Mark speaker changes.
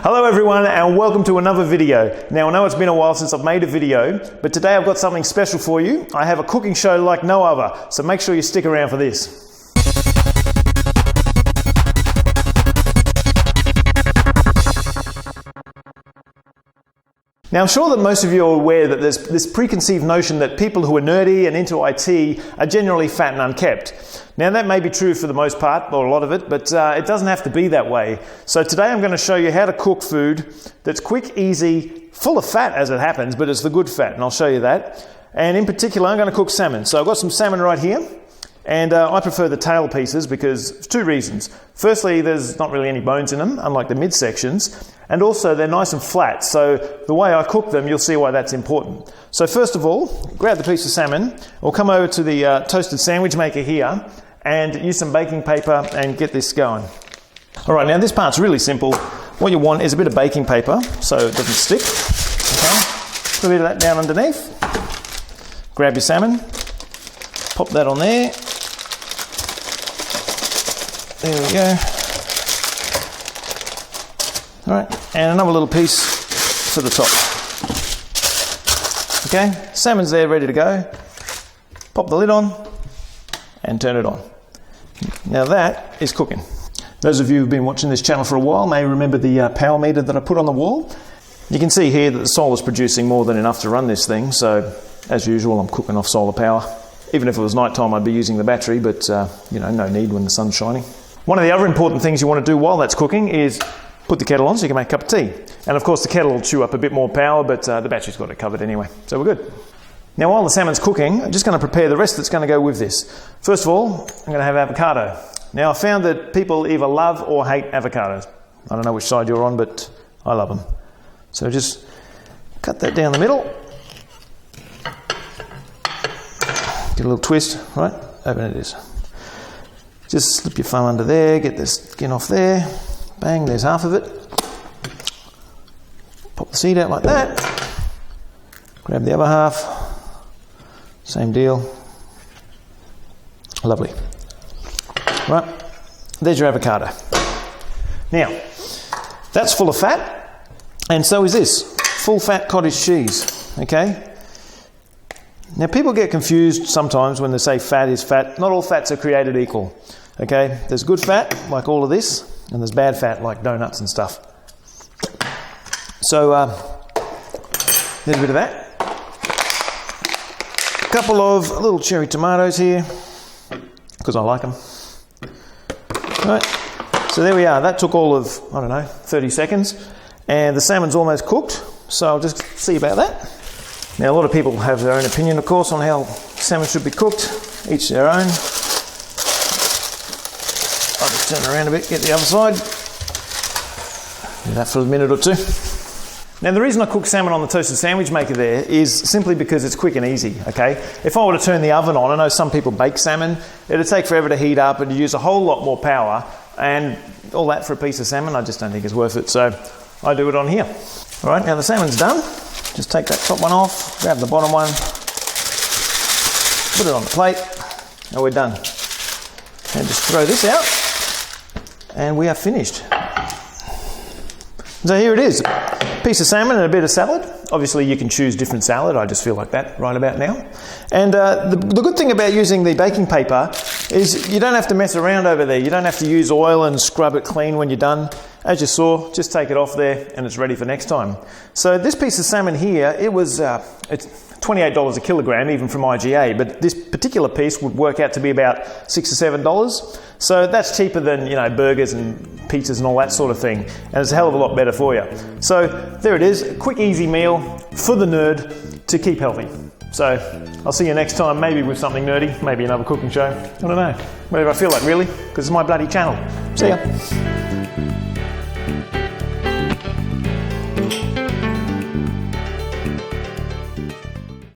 Speaker 1: Hello everyone and welcome to another video. Now I know it's been a while since I've made a video, but today I've got something special for you. I have a cooking show like no other, so make sure you stick around for this. Now I'm sure that most of you are aware that there's this preconceived notion that people who are nerdy and into IT are generally fat and unkept. Now that may be true for the most part, or a lot of it, but it doesn't have to be that way. So today I'm going to show you how to cook food that's quick, easy, full of fat as it happens, but it's the good fat, and I'll show you that. And in particular I'm going to cook salmon. So I've got some salmon right here. And I prefer the tail pieces because two reasons. Firstly, there's not really any bones in them, unlike the midsections. And also, they're nice and flat. So the way I cook them, you'll see why that's important. So first of all, grab the piece of salmon. We'll come over to the toasted sandwich maker here and use some baking paper and get this going. All right, now this part's really simple. What you want is a bit of baking paper so it doesn't stick. Okay. Put a bit of that down underneath. Grab your salmon. Pop that on there. There we go. All right, and another little piece for the top. Okay, salmon's there ready to go. Pop the lid on and turn it on. Now that is cooking. Those of you who've been watching this channel for a while may remember the power meter that I put on the wall. You can see here that the solar's producing more than enough to run this thing, so as usual I'm cooking off solar power. Even if it was night time I'd be using the battery, but no need when the sun's shining. One of the other important things you want to do while that's cooking is put the kettle on so you can make a cup of tea. And of course the kettle will chew up a bit more power, but the battery's got it covered anyway, so we're good. Now while the salmon's cooking, I'm just going to prepare the rest that's going to go with this. First of all, I'm going to have avocado. Now I found that people either love or hate avocados. I don't know which side you're on, but I love them. So just cut that down the middle. Get a little twist, right? Open it is. Just slip your thumb under there, get the skin off there. Bang, there's half of it. Pop the seed out like that. Grab the other half. Same deal. Lovely. Right, there's your avocado. Now, that's full of fat, and so is this. Full fat cottage cheese, okay? Now people get confused sometimes when they say fat is fat. Not all fats are created equal, okay? There's good fat, like all of this, and there's bad fat, like donuts and stuff. So, there's a bit of that. A couple of little cherry tomatoes here, because I like them. Right, so there we are. That took all of, 30 seconds. And the salmon's almost cooked, so I'll just see about that. Now, a lot of people have their own opinion, of course, on how salmon should be cooked. Each their own. I'll just turn around a bit, get the other side. Do that for a minute or two. Now, the reason I cook salmon on the toasted sandwich maker there is simply because it's quick and easy, okay? If I were to turn the oven on, I know some people bake salmon. It'd take forever to heat up and use a whole lot more power. And all that for a piece of salmon, I just don't think it's worth it. So I do it on here. All right, now the salmon's done. Just take that top one off, grab the bottom one, put it on the plate, and we're done. And just throw this out, and we are finished. So here it is, a piece of salmon and a bit of salad. Obviously you can choose different salad, I just feel like that right about now. And the good thing about using the baking paper is you don't have to mess around over there. You don't have to use oil and scrub it clean when you're done. As you saw, just take it off there and it's ready for next time. So this piece of salmon here, it's $28 a kilogram, even from IGA, but this particular piece would work out to be about $6 or $7. So that's cheaper than, burgers and pizzas and all that sort of thing. And it's a hell of a lot better for you. So there it is, a quick, easy meal for the nerd to keep healthy. So I'll see you next time, maybe with something nerdy, maybe another cooking show. I don't know, whatever I feel like really, because it's my bloody channel. See ya.